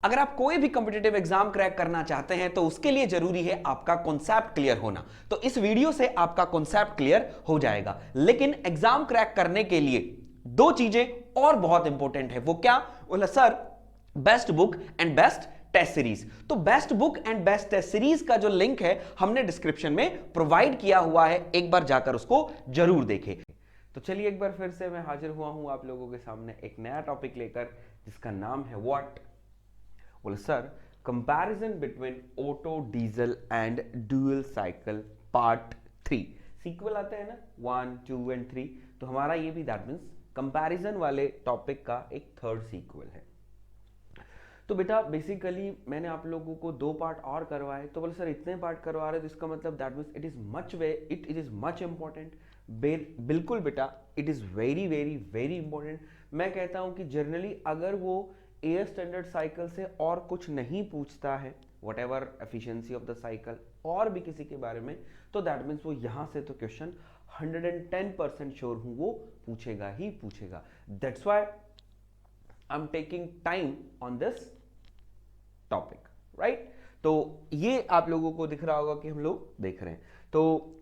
अगर आप कोई भी कॉम्पिटिटिव एग्जाम क्रैक करना चाहते हैं तो उसके लिए जरूरी है आपका कॉन्सेप्ट क्लियर होना। तो इस वीडियो से आपका कॉन्सेप्ट क्लियर हो जाएगा। लेकिन एग्जाम क्रैक करने के लिए दो चीजें और बहुत इंपॉर्टेंट है। वो क्या? बोला sir, best book and best test series. तो best book and best test series का जो लिंक है हमने डिस्क्रिप्शन में प्रोवाइड किया हुआ है, एक बार जाकर उसको जरूर देखें। तो चलिए एक बार फिर से मैं हाजिर हुआ हूं आप लोगों के सामने एक नया टॉपिक लेकर, जिसका नाम है व्हाट। बोले sir, comparison between auto, diesel and dual cycle part 3। Sequel आते हैं ना 1, 2 एंड 3, तो हमारा ये भी दैट मीन्स कंपैरिजन वाले टॉपिक का एक थर्ड सीक्वल है। तो बेटा बेसिकली मैंने आप लोगों को 2 पार्ट और करवाए, तो बोले सर इतने पार्ट करवा रहे तो इसका मतलब that means it is much important. बिल्कुल बेटा, it is very very very important. मैं कहता हूं कि जनरली अगर वो एयर स्टैंडर्ड साइकिल से और कुछ नहीं पूछता है, what ever efficiency of the cycle और भी किसी के बारे में, तो दैट मीन्स वो यहां से तो क्वेश्चन 110% श्योर हूं वो पूछेगा ही पूछेगा। That's why I am taking time on this topic, right. तो ये आप लोगों को दिख रहा होगा कि हम लोग देख रहे हैं। तो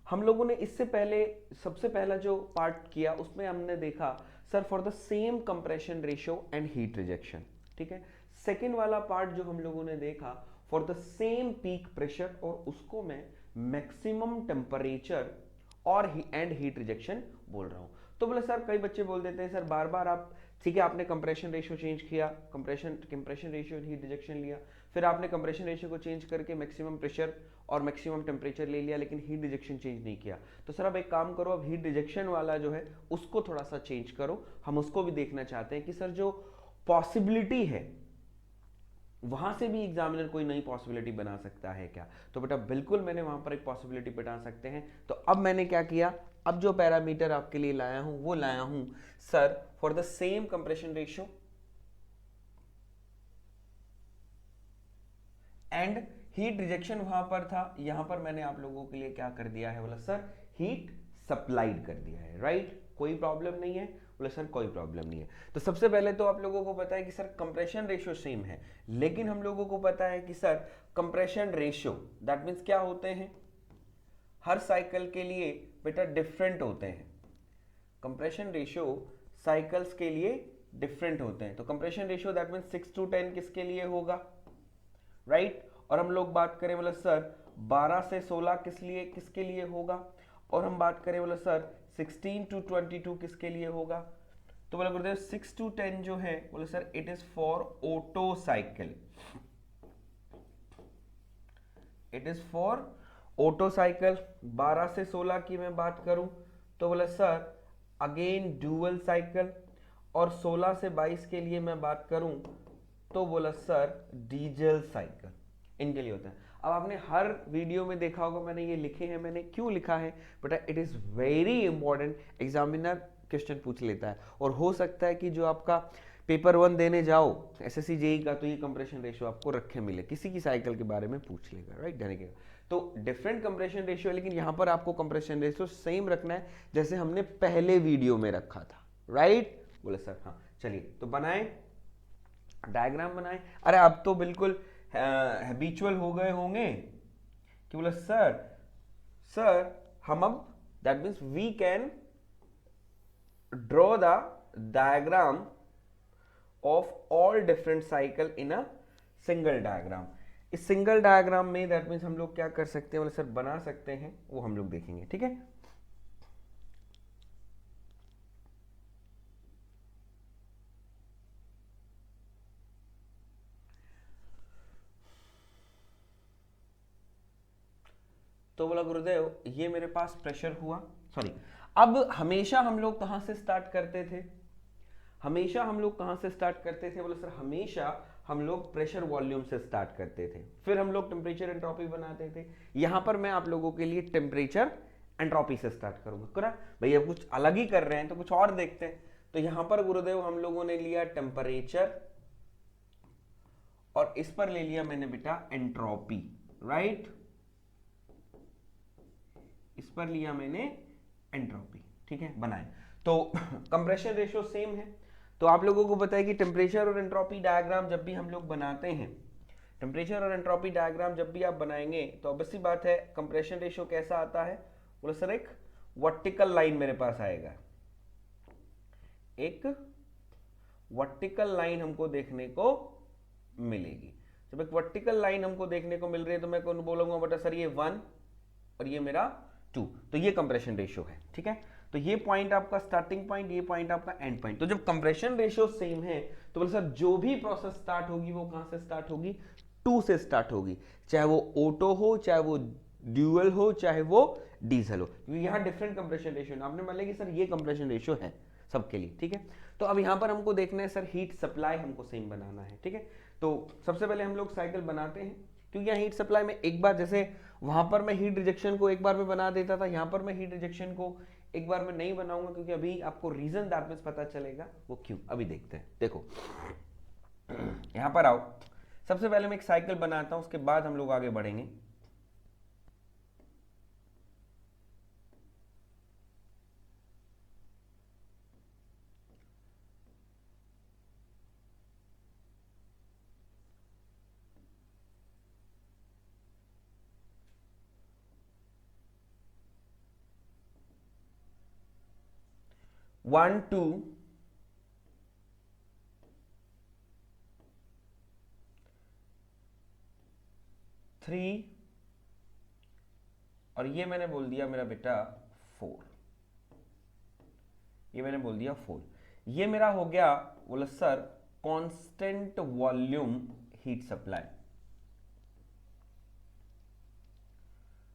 हम लोगों ने इससे पहले सबसे पहला जो पार्ट किया उसमें हमने देखा sir for the same compression ratio and heat rejection, ठीक है। सेकेंड वाला पार्ट जो हम लोगों ने देखा for the same peak pressure, और उसको मैं मैक्सिमम टेम्परेचर और एंड हीट रिजेक्शन बोल रहा हूं। तो बोले सर, कई बच्चे बोल देते हैं सर बार बार आप, ठीक है आपने कंप्रेशन रेशियो चेंज किया, कंप्रेशन रेशियो हीट रिजेक्शन लिया, फिर आपने कंप्रेशन रेशियो को चेंज करके मैक्सिमम प्रेशर और मैक्सिमम टेम्परेचर ले लिया, लेकिन हीट रिजेक्शन चेंज नहीं किया। तो सर अब एक काम करो, अब हीट रिजेक्शन वाला जो है उसको थोड़ा सा चेंज करो, हम उसको भी देखना चाहते हैं कि सर जो पॉसिबिलिटी है वहां से भी एग्जामिनर कोई नई पॉसिबिलिटी बना सकता है क्या। तो बेटा बिल्कुल मैंने वहां पर एक पॉसिबिलिटी बना सकते हैं। तो अब मैंने क्या किया, अब जो पैरामीटर आपके लिए लाया हूं वो लाया हूं sir for the same compression ratio and heat rejection वहां पर था, यहां पर मैंने आप लोगों के लिए क्या कर दिया है, बोला सर हीट सप्लाइड कर दिया है, राइट। कोई प्रॉब्लम नहीं है, बोले सर कोई प्रॉब्लम नहीं है। तो सबसे पहले तो आप लोगों को पता है कि सर कंप्रेशन रेशियो सेम है, लेकिन हम लोगों को पता है कि sir compression ratio that means क्या होते हैं, हर साइकिल के लिए बेटा डिफरेंट होते हैं। कंप्रेशन रेशियो साइकिल्स के लिए डिफरेंट होते हैं। तो कंप्रेशन रेशियो दैट मींस 6:10 किसके लिए होगा, राइट। और हम लोग बात करें बोले सर 12 से 16 किसके लिए होगा, और हम बात करें बोले सर 16 to 22 किसके लिए होगा। तो बोले गुरुदेव 6 to 10 जो है बोले sir it is for auto cycle, it is for auto cycle. 12 से 16 की मैं बात करूं तो बोले सर अगेन ड्यूअल साइकिल, और 16 से 22 के लिए मैं बात करूं तो बोला सर डीजल साइकिल, इनके लिए होता है। अब आपने हर वीडियो में देखा होगा मैंने ये लिखे हैं, मैंने क्यों लिखा है बेटा, it is very important, examiner question पूछ लेता है। और हो सकता है कि जो आपका पेपर 1 देने जाओ एसएससी जेई का तो ये कंप्रेशन रेशियो आपको रखे मिले, किसी की साइकिल के बारे में पूछ लेगा, राइट, जाने के। तो डिफरेंट कंप्रेशन रेशियो है, लेकिन यहां पर आपको कंप्रेशन रेशियो सेम रखना है जैसे हमने पहले वीडियो में रखा था, राइट। बोले सर हाँ, चलिए तो बनाए डायग्राम बनाए। अरे अब तो बिल्कुल हैबिचुअल हो गए होंगे कि बोले सर हम अब that means we can draw the diagram of all different cycle in a single diagram. इस सिंगल डायग्राम में दैट मीन्स हम लोग क्या कर सकते हैं, बोले सर बना सकते हैं, वो हम लोग देखेंगे, ठीक है। तो बोला गुरुदेव ये मेरे पास प्रेशर हुआ, सॉरी। अब हमेशा हम लोग कहां से स्टार्ट करते थे, हमेशा हम लोग कहां से स्टार्ट करते थे, बोले सर हमेशा हम लोग प्रेशर वॉल्यूम से स्टार्ट करते थे, फिर हम लोग टेम्परेचर एंट्रोपी बनाते थे। यहां पर मैं आप लोगों के लिए टेम्परेचर एंट्रोपी से स्टार्ट करूंगा। करा भैया कुछ अलग ही कर रहे हैं तो कुछ और देखते हैं। तो यहां पर गुरुदेव हम लोगों ने लिया टेम्परेचर, और इस पर ले लिया मैंने बेटा एंट्रोपी, राइट, इस पर लिया मैंने एंट्रोपी, ठीक है, बनाए। तो कंप्रेशन रेशियो सेम है, तो आप लोगों को पता है कि टेम्परेचर और एंट्रोपी डायग्राम जब भी हम लोग बनाते हैं, टेम्परेचर और एंट्रोपी डायग्राम जब भी आप बनाएंगे तो ऑब्वियस सी बात है कंप्रेशन रेशियो कैसा आता है, बोले सर एक वर्टिकल लाइन मेरे पास आएगा, एक वर्टिकल लाइन हमको देखने को मिलेगी। जब एक वर्टिकल लाइन हमको देखने को मिल रही है तो मैं कौन बोलूंगा बेटा सर ये 1 और ये मेरा 2, तो ये कंप्रेशन रेशियो है, ठीक है। तो ये पॉइंट आपका स्टार्टिंग पॉइंट, ये पॉइंट आपका एंड पॉइंट। तो जब कंप्रेशन रेशियो सेम है तो बोले सर जो भी प्रोसेस स्टार्ट होगी वो कहां से स्टार्ट होगी, 2 से स्टार्ट होगी, चाहे वो ऑटो हो, चाहे वो ड्यूअल हो, चाहे वो डीजल हो, क्योंकि यहाँ डिफरेंट कंप्रेशन रेशियो है। आपने मान लिया कि सर ये कंप्रेशन रेशियो है सबके लिए, ठीक है। तो अब यहाँ पर हमको देखना है सर हीट सप्लाई हमको सेम बनाना है, ठीक है। तो सबसे पहले हम लोग साइकिल बनाते हैं, क्योंकि यहाँ हीट सप्लाई में एक बार, जैसे वहां पर मैं हीट रिजेक्शन को एक बार में बना देता था, यहाँ पर मैं हीट रिजेक्शन को एक बार में नहीं बनाऊंगा, क्योंकि अभी आपको रीजन दैट मींस पता चलेगा वो क्यों, अभी देखते हैं। देखो यहां पर आओ, सबसे पहले मैं एक साइकिल बनाता हूं, उसके बाद हम लोग आगे बढ़ेंगे। वन टू थ्री और ये मैंने बोल दिया मेरा बेटा 4, ये मैंने बोल दिया 4। ये मेरा हो गया बोला sir constant volume heat supply,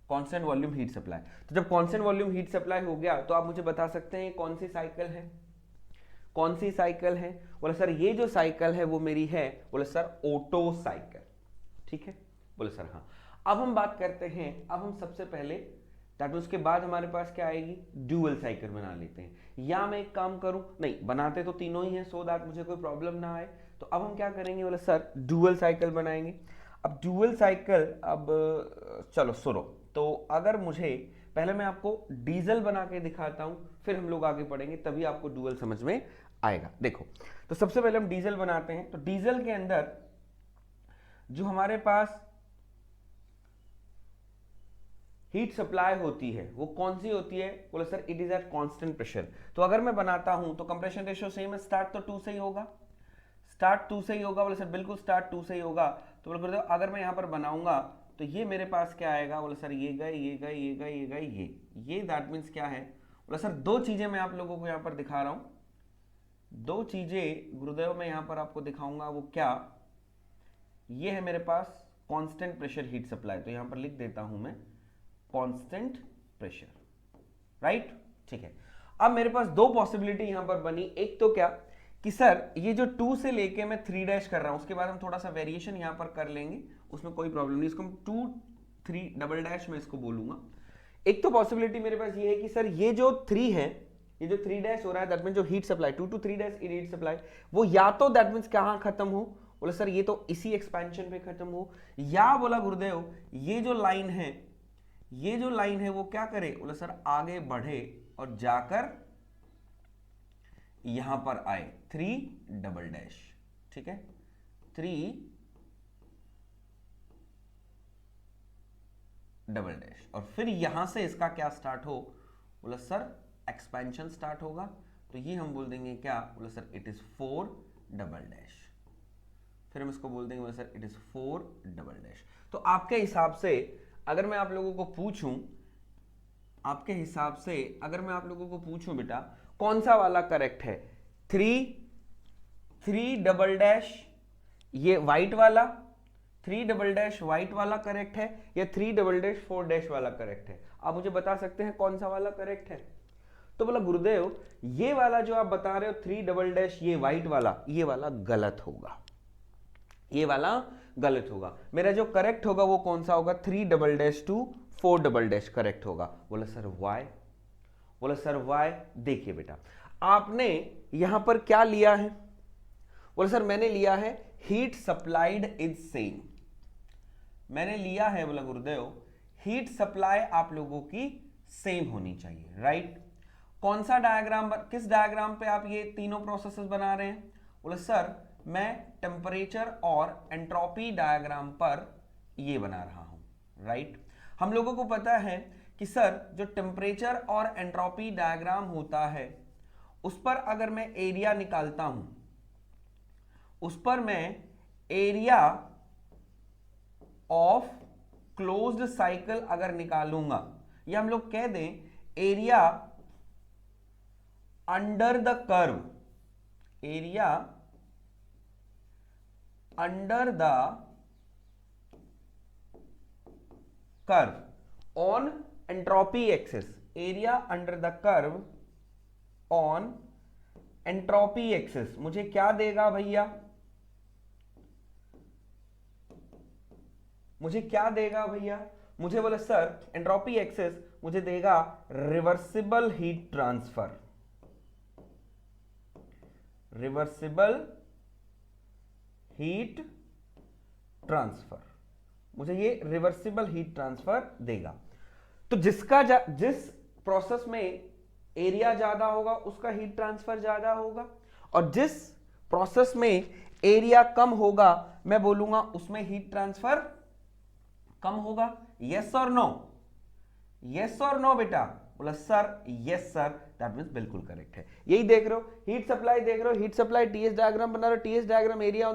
constant volume heat supply. तो जब कांस्टेंट वॉल्यूम हीट सप्लाई हो गया तो आप मुझे बता सकते हैं कौन सी साइकिल है, कौन सी साइकिल है, बोले सर ये जो साइकिल है वो मेरी है, बोले सर ऑटो साइकिल, ठीक है, बोले सर हाँ। अब हम बात करते हैं, अब हम सबसे पहले ताकि उसके बाद हमारे पास क्या आएगी, ड्यूअल साइकिल बना लेते हैं। या मैं एक काम करूं, नहीं बनाते तो तीनों ही हैं सो दैट मुझे कोई प्रॉब्लम ना आए। तो अब हम क्या करेंगे, बोले सर ड्यूअल साइकिल बनाएंगे। अब ड्यूअल साइकिल, अब चलो सुनो, तो अगर मुझे पहले मैं आपको डीजल बना के दिखाता हूं, फिर हम लोग आगे बढ़ेंगे, तभी आपको डुअल समझ में आएगा। देखो तो सबसे पहले हम डीजल बनाते हैं। तो डीजल के अंदर जो हमारे पास हीट सप्लाई होती है वो कौन सी होती है, बोले sir it is at constant pressure. तो अगर मैं बनाता हूं तो कंप्रेशन रेशियो सेम है, स्टार्ट तो 2 से ही होगा, स्टार्ट 2 से ही होगा, बोले सर बिल्कुल स्टार्ट 2 से ही होगा। तो बोले अगर मैं यहां पर बनाऊंगा तो ये मेरे पास क्या आएगा, बोले सर ये गए ये गए ये गए ये गए ये दैट मीन्स क्या है, बोले सर दो चीजें मैं आप लोगों को यहां पर दिखा रहा हूं, दो चीजें गुरुदेव मैं यहां पर आपको दिखाऊंगा। वो क्या, ये है मेरे पास कांस्टेंट प्रेशर हीट सप्लाई, तो यहां पर लिख देता हूं मैं कांस्टेंट प्रेशर, राइट, ठीक है। अब मेरे पास दो पॉसिबिलिटी यहां पर बनी, एक तो क्या कि सर ये जो 2 से लेके मैं 3 डैश कर रहा हूं, उसके बाद हम थोड़ा सा वेरिएशन यहां पर कर लेंगे, उसमें कोई प्रॉब्लम नहीं, इसको हम 2 3 डबल डैश में इसको बोलूंगा। एक तो पॉसिबिलिटी मेरे पास ये है कि सर ये जो 3 है, ये जो 3 डैश हो रहा है दैट मींस जो heat supply 2 to 3 dash heat supply, वो या तो दैट मींस कहां खत्म हो, बोले सर ये तो इसी एक्सपेंशन पे खत्म हो, या बोला गुरुदेव ये जो लाइन है, ये जो लाइन है वो क्या करे, बोले सर आगे बढ़े और जाकर यहां पर आए 3 डबल डैश, ठीक है, 3 डबल डैश, और फिर यहां से इसका क्या स्टार्ट हो, बोला सर एक्सपेंशन स्टार्ट होगा, तो ये हम बोल देंगे क्या, बोला sir it is 4 double dash, फिर हम इसको बोल देंगे बोला sir it is 4 double dash. तो आपके हिसाब से अगर मैं आप लोगों को पूछूं, आपके हिसाब से अगर मैं आप लोगों को पूछूं बेटा कौन सा वाला करेक्ट है, 3 डबल डैश ये व्हाइट वाला, 3 डबल डैश व्हाइट वाला करेक्ट है, या 3 डबल डैश 4 डैश वाला करेक्ट है, आप मुझे बता सकते हैं कौन सा वाला करेक्ट है। तो बोला गुरुदेव ये वाला जो आप बता रहे हो 3 डबल डैश ये व्हाइट वाला, ये वाला गलत होगा, ये वाला गलत होगा। मेरा जो करेक्ट होगा वो कौन सा होगा, 3 double dash to 4 double dash correct होगा। बोला सर वाई, बोला सर वाई, देखिए बेटा आपने यहां पर क्या लिया है, बोला सर मैंने लिया है हीट सप्लाइड इज सेम, मैंने लिया है बोला गुरुदेव हीट सप्लाई आप लोगों की सेम होनी चाहिए, राइट। कौन सा डायग्राम, किस डायग्राम पे आप ये तीनों प्रोसेसेस बना रहे हैं? बोले सर मैं टेम्परेचर और एंट्रोपी डायग्राम पर ये बना रहा हूं, राइट। हम लोगों को पता है कि सर जो टेम्परेचर और एंट्रोपी डायग्राम होता है उस पर अगर मैं एरिया निकालता हूं, उस पर मैं एरिया ऑफ क्लोज्ड साइकिल अगर निकालूंगा, या हम लोग कह दें area under the curve, area under the curve on entropy axis, area under the curve on entropy axis मुझे क्या देगा भैया? मुझे क्या देगा भैया? मुझे बोले सर एंट्रोपी एक्सिस मुझे देगा reversible heat transfer, reversible heat transfer, मुझे ये रिवर्सिबल हीट ट्रांसफर देगा। तो जिस प्रोसेस में एरिया ज्यादा होगा उसका हीट ट्रांसफर ज्यादा होगा, और जिस प्रोसेस में एरिया कम होगा मैं बोलूंगा उसमें हीट ट्रांसफर कम होगा। यस और नो? यस और नो बेटा? बोला sir yes sir, that means बिल्कुल करेक्ट है। यही देख रहे हो, हीट सप्लाई देख रहे हो, हीट सप्लाई टीएस डायग्राम बना रहे हो, टीएस डायग्राम एरिया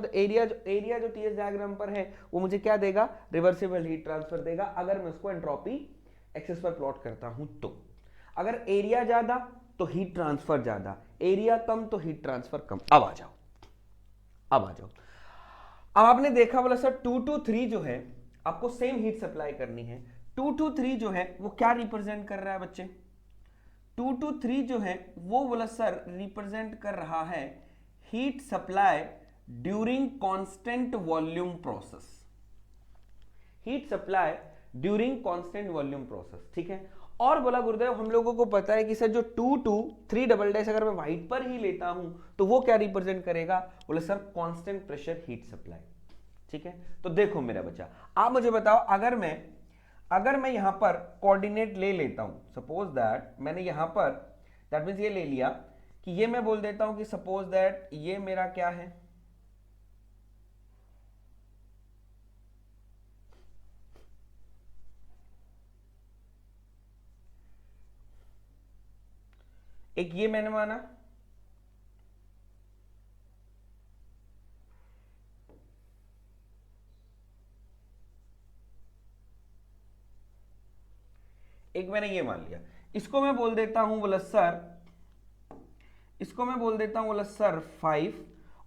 जो टीएस डायग्राम पर है वो मुझे क्या देगा? रिवर्सिबल हीट ट्रांसफर देगा अगर मैं उसको एंट्रोपी एक्सिस पर प्लॉट करता हूं। तो अगर एरिया ज्यादा तो हीट ट्रांसफर ज्यादा, एरिया कम तो हीट ट्रांसफर कम। अब आ जाओ, अब आ जाओ। अब आपने देखा बोला सर 2 to 3 जो है आपको सेम हीट सप्लाई करनी है। 2 to 3 जो है वो क्या रिप्रेजेंट कर रहा है बच्चे? 2 to 3 जो है वो बोला सर रिप्रेजेंट कर रहा है heat supply during constant volume process, heat supply during constant volume process, ठीक है। और बोला गुरुदेव हम लोगों को पता है कि सर जो 2 to 3 डबल डैश अगर मैं व्हाइट पर ही लेता हूं तो वो क्या रिप्रेजेंट करेगा? बोले sir constant pressure heat supply, ठीक है। तो देखो मेरा बच्चा, आप मुझे बताओ अगर मैं यहां पर कोऑर्डिनेट ले लेता हूं, सपोज दैट मैंने यहां पर दैट मींस ये ले लिया कि ये मैं बोल देता हूं कि सपोज दैट ये मेरा क्या है? एक ये मैंने माना, एक मैंने ये मान लिया, इसको मैं बोल देता हूं बोला सर, इसको मैं बोल देता हूं बोला सर 5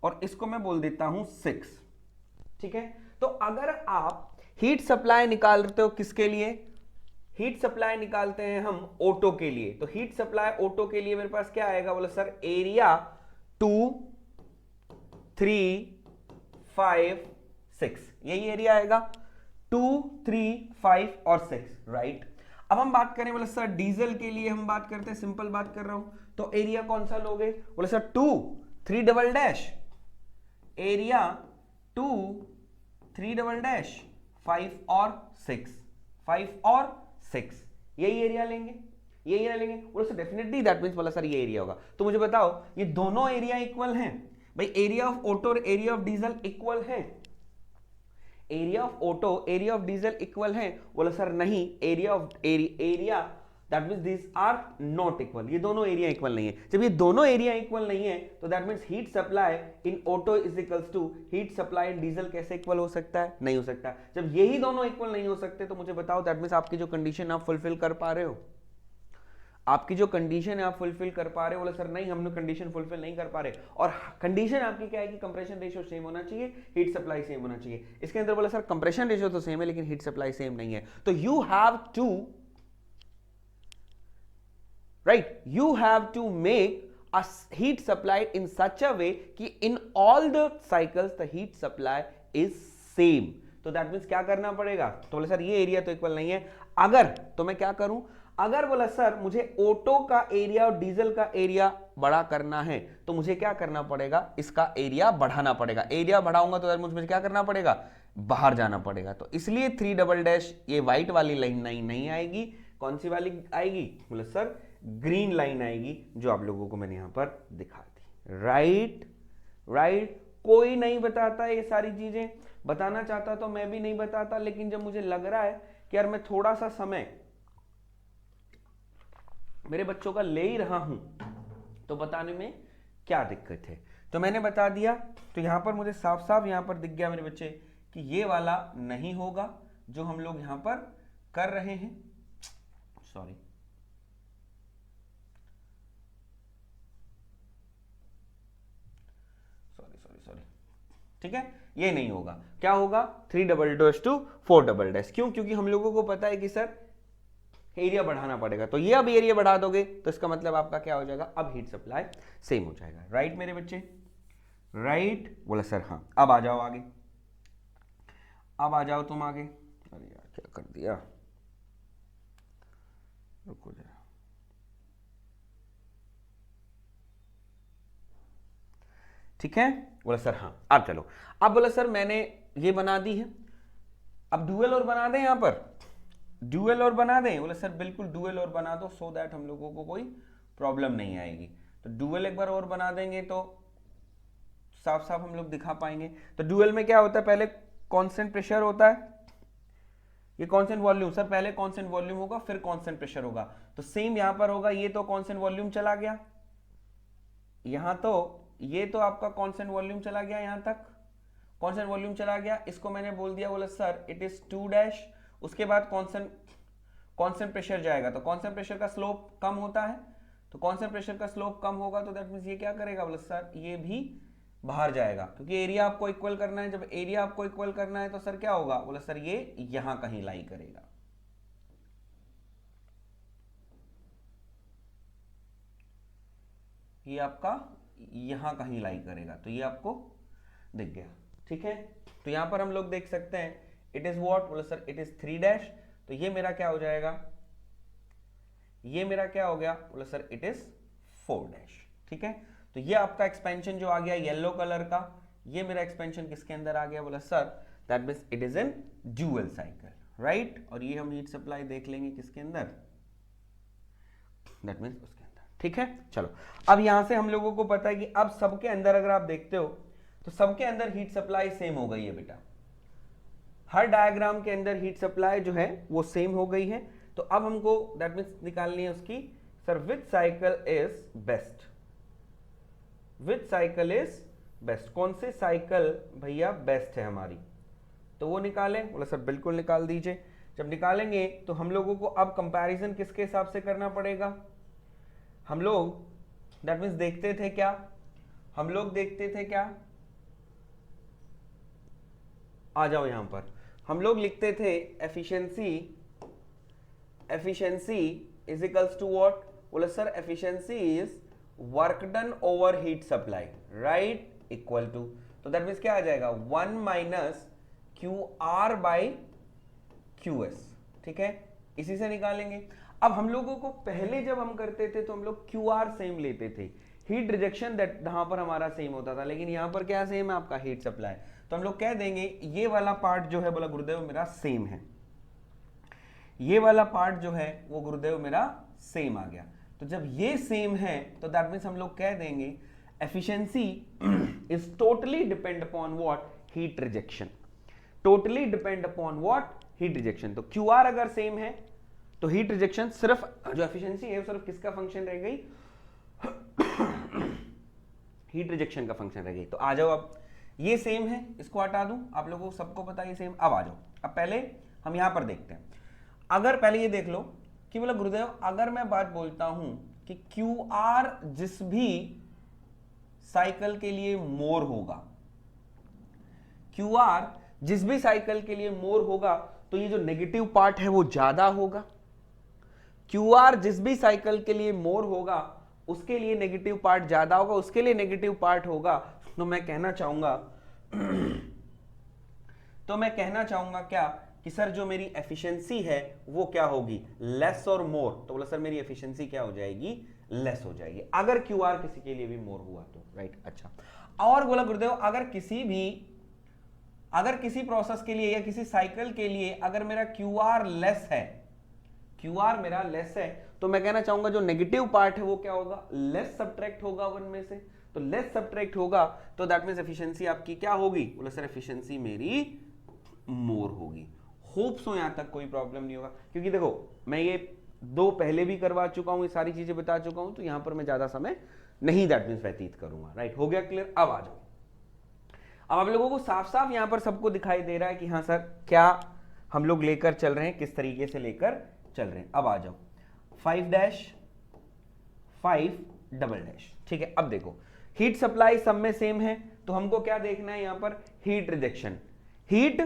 और इसको मैं बोल देता हूं 6, ठीक है। तो अगर आप हीट सप्लाई निकालते हो किसके लिए? हीट सप्लाई निकालते हैं हम ऑटो के लिए। तो हीट सप्लाई ऑटो के लिए मेरे पास क्या आएगा? बोला सर एरिया 2 3 5 6, यही एरिया आएगा 2 3 5 और 6, राइट। अब हम बात करें बोले सर डीजल के लिए, हम बात करते हैं, सिंपल बात कर रहा हूं, तो एरिया कौन सा लोगे? बोले sir 2 3 double dash, area 2 3 double dash 5 और 6, 5 और 6, यही एरिया लेंगे, ये एरिया लेंगे। बोले सर डेफिनेटली दैट मींस बोला सर ये एरिया होगा। तो मुझे बताओ ये दोनों एरिया इक्वल हैं भाई? एरिया ऑफ ऑटो और एरिया ऑफ डीजल इक्वल है? Area of auto area of diesel equal है? बोला सर नहीं, area that means this are not equal, ये दोनों एरिया इक्वल नहीं है। जब ये दोनों एरिया इक्वल नहीं है तो that means heat supply in Otto is equals to heat supply in diesel कैसे इक्वल हो सकता है? नहीं हो सकता। जब यही दोनों इक्वल नहीं हो सकते तो मुझे बताओ दैट मींस आपकी जो कंडीशन आप फुलफिल कर पा रहे हो, आपकी जो कंडीशन है आप फुलफिल कर पा रहे हो? बोले सर नहीं, हम लोग कंडीशन फुलफिल नहीं कर पा रहे। और कंडीशन आपकी क्या है कि कंप्रेशन रेशियो सेम होना चाहिए, हीट सप्लाई सेम होना चाहिए। इसके अंदर बोला सर कंप्रेशन रेशियो तो सेम है लेकिन हीट सप्लाई सेम नहीं है। तो you have to make a heat supplied in such a way कि in all the cycles the heat supply is same। तो दैट मींस क्या करना पड़ेगा? तो बोले सर ये एरिया तो इक्वल नहीं है, अगर तो मैं क्या करूं? अगर बोला सर मुझे ऑटो का एरिया और डीजल का एरिया बड़ा करना है तो मुझे क्या करना पड़ेगा? इसका एरिया बढ़ाना पड़ेगा। एरिया बढ़ाऊंगा तो मुझे क्या करना पड़ेगा? बाहर जाना पड़ेगा। तो इसलिए 3 डबल डैश ये व्हाइट वाली लाइन नहीं आएगी, कौन सी वाली आएगी? बोले सर ग्रीन लाइन आएगी जो आप लोगों को मैंने यहां पर दिखा दी। राइट। कोई नहीं बताता ये सारी चीजें, बताना चाहता तो मैं भी नहीं बताता, लेकिन जब मुझे लग रहा है कि यार मैं थोड़ा सा समय मेरे बच्चों का ले ही रहा हूं तो बताने में क्या दिक्कत है, तो मैंने बता दिया। तो यहां पर मुझे साफ साफ यहां पर दिख गया मेरे बच्चे कि ये वाला नहीं होगा जो हम लोग यहां पर कर रहे हैं। सॉरी, ठीक है, ये नहीं होगा। क्या होगा? 3 double dash to 4 double dash. क्यों? क्योंकि हम लोगों को पता है कि सर एरिया बढ़ाना पड़ेगा, तो ये अब एरिया बढ़ा दोगे तो इसका मतलब आपका क्या हो जाएगा? अब हीट सप्लाई सेम हो जाएगा। राइट मेरे बच्चे? राइट बोला सर हाँ। अब आ जाओ आगे, अब आ जाओ तुम आगे। अरे यार क्या कर दिया, रुको जरा। ठीक है, बोला सर हाँ। अब चलो, अब बोला सर मैंने ये बना दी है, अब डुअल और बना दें, यहां पर डुअल और बना दें। बोला सर बिल्कुल डुअल और बना दो, सो दैट हम लोगों को कोई प्रॉब्लम नहीं आएगी। तो डुअल एक बार और बना देंगे तो साफ साफ हम लोग दिखा पाएंगे। तो डुअल में क्या होता है? पहले कांस्टेंट प्रेशर होता है, ये कांस्टेंट वॉल्यूम, सर पहले कांस्टेंट वॉल्यूम होगा फिर कांस्टेंट प्रेशर होगा। तो सेम यहां पर होगा, ये तो कांस्टेंट वॉल्यूम चला गया, यहां तो ये तो आपका कांस्टेंट वॉल्यूम चला गया, यहां तक कांस्टेंट वॉल्यूम चला गया, इसको मैंने बोल दिया, बोला सर इट इज 2 डैश। उसके बाद कांस्टेंट प्रेशर जाएगा, तो कांस्टेंट प्रेशर का स्लोप कम होता है, तो कांस्टेंट प्रेशर का स्लोप कम होगा तो दैट मींस ये क्या करेगा? बोला सर ये भी बाहर जाएगा, क्योंकि एरिया आपको इक्वल करना है। जब एरिया आपको इक्वल करना है तो सर क्या होगा? बोला सर ये यहां कहीं लाई करेगा। ये आपका यहां कहीं लाई करेगा, तो ये आपको दिख गया। ठीक है, तो यहां पर हम लोग देख सकते हैं इट इज व्हाट? बोला सर इट इज 3 डैश। तो ये मेरा क्या हो जाएगा? ये मेरा क्या हो गया? बोला सर इट इज 4 डैश। ठीक है, तो ये आपका एक्सपेंशन जो आ गया येलो कलर का, ये मेरा एक्सपेंशन किसके अंदर आ गया? बोला sir that means it is in dual cycle. Right, और ये हम हीट सप्लाई देख लेंगे किसके अंदर? दैट मींस उसके अंदर। ठीक है, चलो अब यहां से हम लोगों को पता है कि अब सबके अंदर अगर आप देखते हो तो सबके अंदर हीट सप्लाई सेम हो गई है बेटा। हर डायग्राम के अंदर हीट सप्लाई जो है वो सेम हो गई है। तो अब हमको दैट मींस निकालनी है उसकी, sir which cycle is best, which cycle is best, कौन से साइकिल भैया बेस्ट है हमारी, तो वो निकालें। बोला सर बिल्कुल निकाल दीजिए। जब निकालेंगे तो हम लोगों को अब कंपैरिजन किसके हिसाब से करना पड़ेगा? हम लोग दैट मींस देखते थे क्या? हम लोग देखते थे क्या? आ जाओ यहां पर, हम लोग लिखते थे efficiency, efficiency is equals to what? बोला sir efficiency is work done over heat supply, right, equal to, तो दैट मींस क्या आ जाएगा? 1 minus Q R by Q S. ठीक है, इसी से निकालेंगे। अब हम लोगों को पहले जब हम करते थे तो हम लोग क्यू आर सेम लेते थे, हीट रिजेक्शन दैट यहां पर हमारा सेम होता था, लेकिन यहां पर क्या सेम है? आपका हीट सप्लाई। तो हम लोग कह देंगे ये वाला पार्ट जो है बोला गुरुदेव मेरा सेम है, ये वाला पार्ट जो है वो गुरुदेव मेरा सेम आ गया। तो जब ये सेम है तो दैट मींस हम लोग कह देंगे efficiency is totally depend upon what? Heat rejection, totally depend upon what? Heat rejection. तो क्यू आर अगर सेम है तो हीट रिजेक्शन सिर्फ जो एफिशिएंसी है सिर्फ किसका फंक्शन रह गई? हीट रिजेक्शन का फंक्शन रह गई। तो आ जाओ, अब ये सेम है, इसको हटा दूं, आप लोगों को सबको पता है ये सेम। अब आ जाओ, अब पहले हम यहां पर देखते हैं। अगर पहले ये देख लो कि बोला गुरुदेव अगर मैं बात बोलता हूं कि क्यू आर जिस भी साइकिल के लिए मोर होगा, क्यू आर जिस भी साइकिल के लिए मोर होगा तो ये जो नेगेटिव पार्ट है वो ज्यादा होगा। क्यू आर जिस भी साइकिल के लिए मोर होगा उसके लिए नेगेटिव पार्ट ज्यादा होगा, उसके लिए नेगेटिव पार्ट होगा। तो मैं कहना चाहूंगा क्या कि सर जो मेरी एफिशिएंसी है वो क्या होगी? लेस और मोर। तो बोला सर मेरी एफिशिएंसी क्या हो जाएगी? लेस हो जाएगी, अगर क्यू आर किसी के लिए भी मोर हुआ तो। राइट, अच्छा। और बोला गुरुदेव अगर किसी प्रोसेस के लिए या किसी साइकिल के लिए अगर मेरा क्यू आर लेस है, क्यू आर मेरा लेस है, तो मैं कहना चाहूंगा जो नेगेटिव पार्ट है वो क्या होगा, लेस सब्ट्रैक्ट होगा 1 में से, तो लेस सब्ट्रैक्ट होगा तो दैट मींस एफिशिएंसी आपकी क्या होगी, बोले सर एफिशिएंसी मेरी मोर होगी। होप सो यहां तक कोई प्रॉब्लम नहीं होगा, क्योंकि देखो मैं ये 2 पहले भी करवा चुका हूं, ये सारी चीजें बता चुका हूं, तो यहां पर मैं ज्यादा समय नहीं दैट मींस व्यतीत करूंगा। राइट, हो गया क्लियर। अब आ जाओ, अब आप लोगों को साफ साफ यहां पर सबको दिखाई दे रहा है कि हाँ सर क्या हम लोग लेकर चल रहे हैं, किस तरीके से लेकर चल रहे हैं। अब आ जाओ 5 डैश 5 डबल डैश, ठीक है। अब देखो हीट सप्लाई सब में सेम है, तो हमको क्या देखना है यहां पर, हीट रिजेक्शन, हीट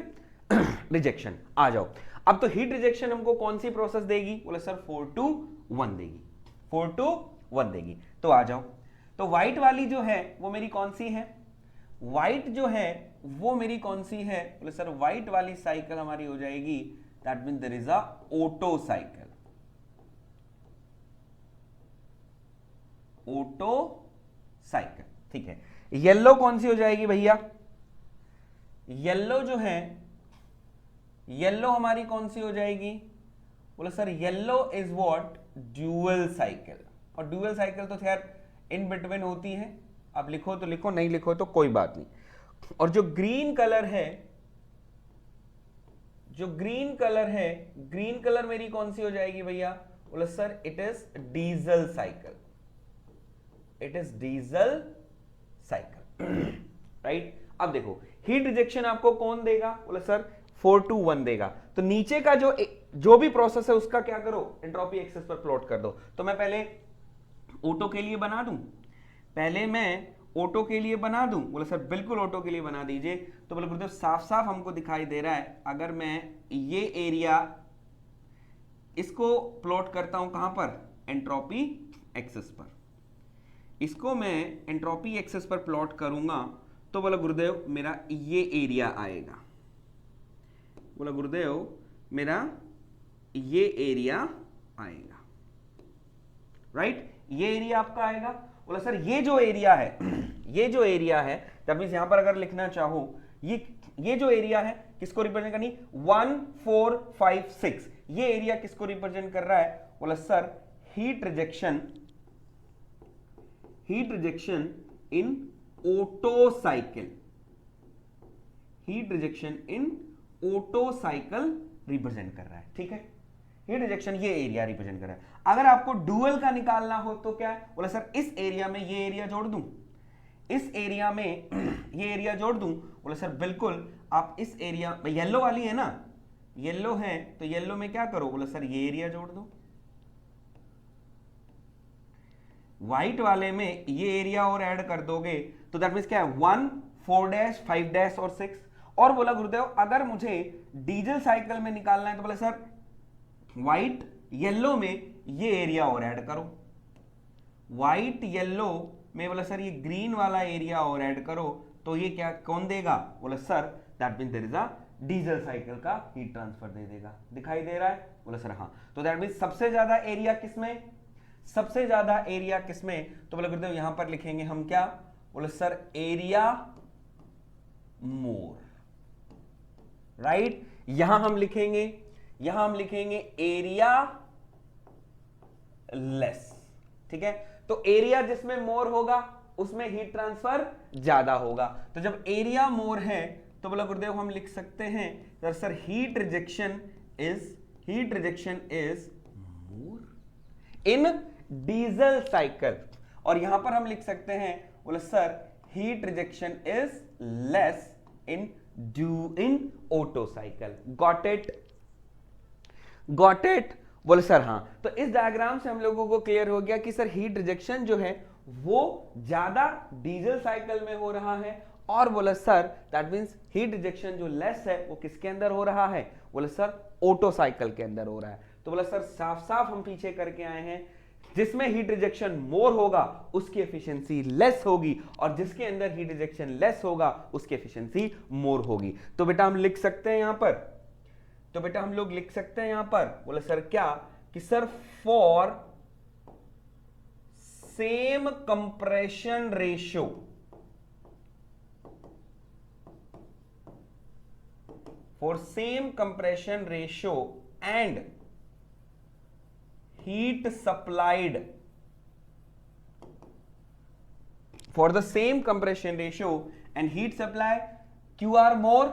रिजेक्शन। आ जाओ, अब तो हीट रिजेक्शन हमको कौन सी प्रोसेस देगी, बोले सर 4 to 1 देगी, 4 to 1 देगी। तो आ जाओ, तो व्हाइट वाली जो है वो मेरी कौन सी है, व्हाइट जो है वो मेरी कौन सी है, बोले सर व्हाइट वाली साइकिल हमारी हो जाएगी, that mean there is a Otto cycle, Otto cycle, ठीक है। येलो कौन सी हो जाएगी भैया, येलो जो है, येलो हमारी कौन सी हो जाएगी, बोले sir yellow is what, dual cycle. और ड्यूअल साइकिल तो खैर इन बिटवीन होती है, आप लिखो तो लिखो, नहीं लिखो तो कोई बात नहीं। और जो ग्रीन कलर है, जो ग्रीन कलर है, ग्रीन कलर मेरी कौन सी हो जाएगी भैया, बोले sir it is diesel cycle, it is diesel cycle. Right, अब देखो हीट रिजेक्शन आपको कौन देगा, बोले सर 4 to 1 देगा। तो नीचे का जो भी प्रोसेस है उसका क्या करो, एंट्रोपी एक्सेस पर प्लॉट कर दो। तो मैं पहले ऑटो के लिए बना दूं, पहले मैं ऑटो के लिए बना दूं, बोले सर बिल्कुल ऑटो के लिए बना दीजिए। तो बोले गुरुदेव साफ साफ हमको दिखाई दे रहा है, अगर मैं ये एरिया इसको प्लॉट करता हूं कहां पर, एंट्रोपी एक्सेस पर, इसको मैं एंट्रोपी एक्सेस पर प्लॉट करूंगा, तो बोला गुरुदेव मेरा ये एरिया आएगा, बोला गुरुदेव मेरा ये एरिया आएगा। राइट, ये एरिया आपका आएगा। बोला सर ये जो एरिया है ये जो एरिया है, दैट मींस यहां पर अगर लिखना चाहो ये जो एरिया है किसको रिप्रेजेंट करनी, 1 4 5 6, ये एरिया किसको रिप्रेजेंट कर रहा है, बोला sir heat rejection, heat rejection in Otto cycle, heat rejection in Otto cycle represent कर रहा है, ठीक है। हीट रिजेक्शन ये एरिया रिप्रेजेंट कर रहा है। अगर आपको डुअल का निकालना हो तो क्या है, बोला सर इस एरिया में ये एरिया जोड़ दूं, इस एरिया में ये एरिया जोड़ दूं, बोला सर बिल्कुल। आप इस एरिया में येलो वाली है ना, येलो है तो येलो में क्या करो, बोला सर ये एरिया जोड़ दो, व्हाइट वाले में ये एरिया और ऐड कर दोगे तो दैट मींस क्या है, 1 4 डैश 5 डैश और 6। और बोला गुरुदेव अगर मुझे डीजल साइकिल में निकालना है तो बोला सर व्हाइट येलो में ये एरिया और ऐड करो, व्हाइट येलो में बोला सर ये ग्रीन वाला एरिया और ऐड करो, तो ये क्या कौन देगा, बोला sir that means there is a diesel cycle का हीट ट्रांसफर दे देगा। दिखाई दे रहा है, बोला सर हाँ। तो दैट मींस सबसे ज्यादा एरिया किसमें, सबसे ज्यादा एरिया किसमें, तो बोला गुरुदेव यहां पर लिखेंगे हम क्या, बोले सर एरिया मोर। राइट, यहां हम लिखेंगे एरिया लेस, ठीक है। तो एरिया जिसमें मोर होगा उसमें हीट ट्रांसफर ज्यादा होगा। तो जब एरिया मोर है तो बोला गुरुदेव हम लिख सकते हैं sir heat rejection is more in diesel cycle. और यहां पर हम लिख सकते हैं, बोले sir heat rejection is less in Otto cycle. Got it, बोले सर हाँ। तो इस डायग्राम से हम लोगों को क्लियर हो गया कि सर हीट रिजेक्शन जो है वो ज्यादा डीजल साइकिल में हो रहा है, और बोले sir that means heat rejection जो लेस है वो किसके अंदर हो रहा है, बोले सर ओटो साइकिल के अंदर हो रहा है। तो बोले सर साफ साफ हम पीछे करके आए हैं, जिसमें हीट रिजेक्शन मोर होगा उसकी एफिशिएंसी लेस होगी, और जिसके अंदर हीट रिजेक्शन लेस होगा उसकी एफिशिएंसी मोर होगी। तो बेटा हम लिख सकते हैं यहां पर, तो बेटा हम लोग लिख सकते हैं यहां पर, बोले सर क्या कि sir for same compression ratio, for same compression ratio and heat supplied for the same compression ratio and heat supply QR more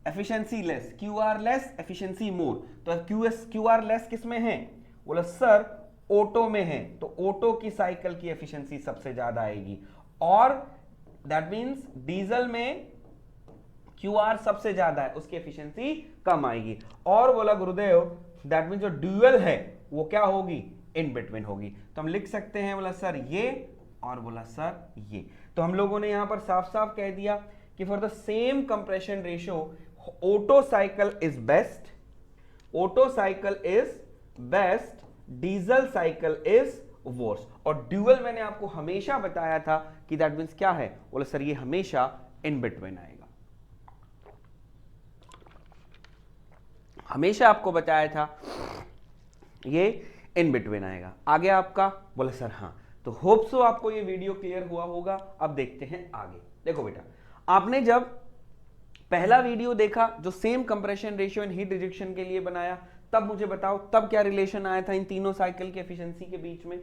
efficiency less, QR less efficiency more। तो QR less किस में है? बोला sir auto में है, तो auto की cycle की एफिशिएंसी सबसे ज्यादा आएगी, और दैट मींस डीजल में QR सबसे ज्यादा है, उसकी एफिशिएंसी कम आएगी। और बोला गुरुदेव दैट मींस जो ड्यूअल है वो क्या होगी? इन बिटवीन होगी। तो हम लिख सकते हैं बोला सर ये, और बोला सर ये। तो हम लोगों ने यहां पर साफ साफ कह दिया कि for the same compression ratio Otto cycle is best, Otto cycle is best, diesel cycle is worse. और ड्यूअल मैंने आपको हमेशा बताया था कि दैट मींस क्या है? बोला सर ये हमेशा इन बिटवीन आएगा, हमेशा आपको बताया था ये इन बिटवीन आएगा। आगे आपका? बोला सर हाँ। तो होप सो आपको ये वीडियो क्लियर हुआ होगा। अब देखते हैं आगे। देखो बेटा, आपने जब पहला वीडियो देखा जो same compression ratio and heat rejection के लिए बनाया, तब मुझे बताओ तब क्या रिलेशन आया था इन तीनों साइकिल की एफिशिएंसी के बीच में?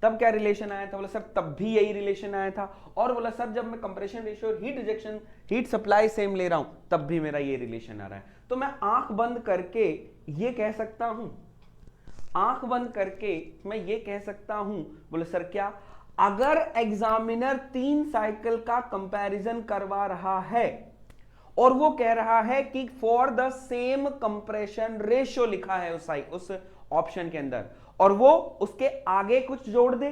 तब क्या रिलेशन आया था? बोला सर तब भी यही रिलेशन आया था। और बोला सर जब मैं कंप्रेशन रेशियो और heat rejection, heat supply same ले रहा हूं, तब भी मेरा ये रिलेशन आ रहा है। तो मैं आंख बंद करके ये कह सकता हूं, आंख बंद करके मैं ये कह सकता हूं, बोले सर क्या? अगर एग्जामिनर 3 साइकिल का कंपैरिजन करवा रहा है और वो कह रहा है कि for the same compression ratio लिखा है उस ऑप्शन के अंदर, और वो उसके आगे कुछ जोड़ दे,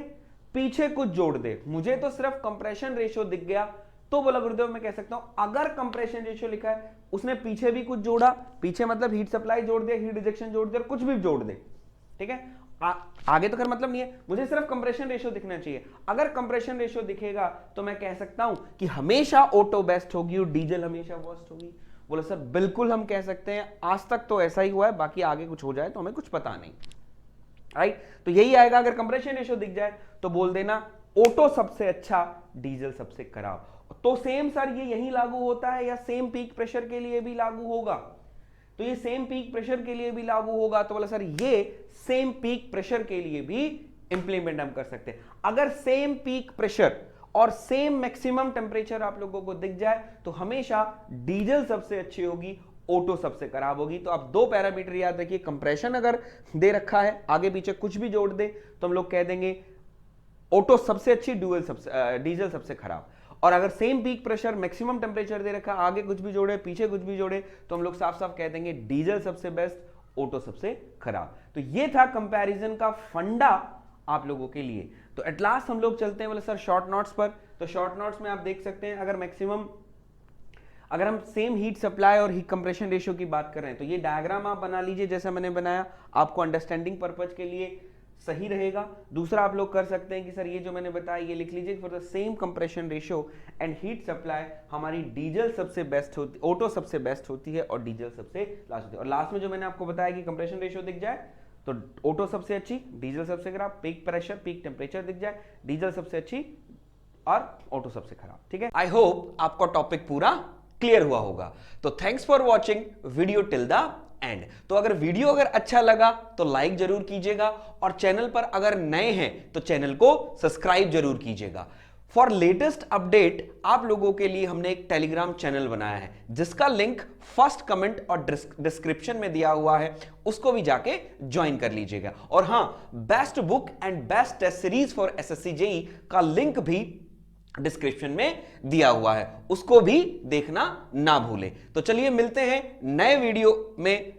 पीछे कुछ जोड़ दे, मुझे तो सिर्फ कंप्रेशन रेशियो दिख गया, तो बोला गुरुदेव मैं कह सकता हूं अगर कंप्रेशन रेशियो लिखा है उसने पीछे भी कुछ जोड़ा, पीछे मतलब हीट सप्लाई जोड़ दिया, हीट रिजेक्शन जोड़ दिया, कुछ भी जोड़ दे, ठीक है? आगे तो कर मतलब नहीं है, मुझे सिर्फ कंप्रेशन रेशियो दिखना चाहिए। अगर कंप्रेशन रेशियो दिखेगा तो मैं कह सकता हूं कि हमेशा ऑटो बेस्ट होगी और डीजल हमेशा वर्स्ट होगी। बोला सर बिल्कुल हम कह सकते हैं, आज तक तो ऐसा ही हुआ है, बाकी आगे कुछ हो जाए तो हमें कुछ पता नहीं, राइट? तो यही आएगा, अगर कंप्रेशन रेशियो दिख जाए तो बोल देना ऑटो सबसे अच्छा, डीजल सबसे खराब। तो सेम सर ये यही लागू होता है या सेम पीक प्रेशर के लिए भी लागू होगा? तो ये सेम पीक प्रेशर के लिए भी लागू होगा। तो बोला सर ये सेम पीक प्रेशर के लिए भी इंप्लीमेंट हम कर सकते हैं। अगर सेम पीक प्रेशर और सेम मैक्सिमम टेम्परेचर आप लोगों को दिख जाए तो हमेशा डीजल सबसे अच्छी होगी, ऑटो सबसे खराब होगी। तो आप 2 पैरामीटर याद रखिए, कंप्रेशन अगर दे रखा है, आगे पीछे कुछ भी जोड़ दे तो हम लोग कह देंगे ऑटो सबसे अच्छी, डीजल सबसे खराब। और अगर same peak pressure, maximum temperature दे रखा, आगे कुछ भी जोड़े, पीछे कुछ भी जोड़े, तो हम लोग साफ साफ कह देंगे डीजल सबसे बेस्ट, ऑटो सबसे खराब। तो ये था कंपैरिजन का फंडा आप लोगों के लिए। तो एट लास्ट हम लोग चलते हैं बोले सर शॉर्ट नोट्स पर। तो शॉर्ट नोट्स में आप देख सकते हैं, अगर हम सेम हीट सप्लाई और हीट कंप्रेशन रेशियो की बात कर रहे हैं तो ये डायग्राम आप बना लीजिए जैसा मैंने बनाया, आपको अंडरस्टैंडिंग पर्पज के लिए सही रहेगा। दूसरा आप लोग कर सकते हैं कि सर ये जो मैंने बताया ये लिख लीजिए, for the same compression ratio and heat supply हमारी डीजल सबसे बेस्ट होती, ऑटो सबसे बेस्ट होती है और डीजल सबसे लास्ट होती है। और लास्ट में जो मैंने आपको बताया कि कंप्रेशन रेशियो दिख जाए तो ऑटो सबसे अच्छी, डीजल सबसे खराब, पीक प्रेशर, पीक टेम्परेचर दिख जाए, डीजल सबसे अच्छी और ऑटो सबसे खराब, ठीक है? आई होप आपका टॉपिक पूरा क्लियर हुआ होगा। तो thanks for watching video till the end. तो अगर वीडियो अच्छा लगा तो लाइक जरूर कीजिएगा, और चैनल पर अगर नए हैं तो चैनल को सब्सक्राइब जरूर कीजिएगा। फॉर लेटेस्ट अपडेट आप लोगों के लिए हमने एक टेलीग्राम चैनल बनाया है जिसका लिंक फर्स्ट कमेंट और डिस्क्रिप्शन में दिया हुआ है, उसको भी जाके ज्वाइन कर लीजिएगा। और हां, best book and best test series for SSC JEE का लिंक भी डिस्क्रिप्शन में दिया हुआ है, उसको भी देखना ना भूलें। तो चलिए मिलते हैं नए वीडियो में।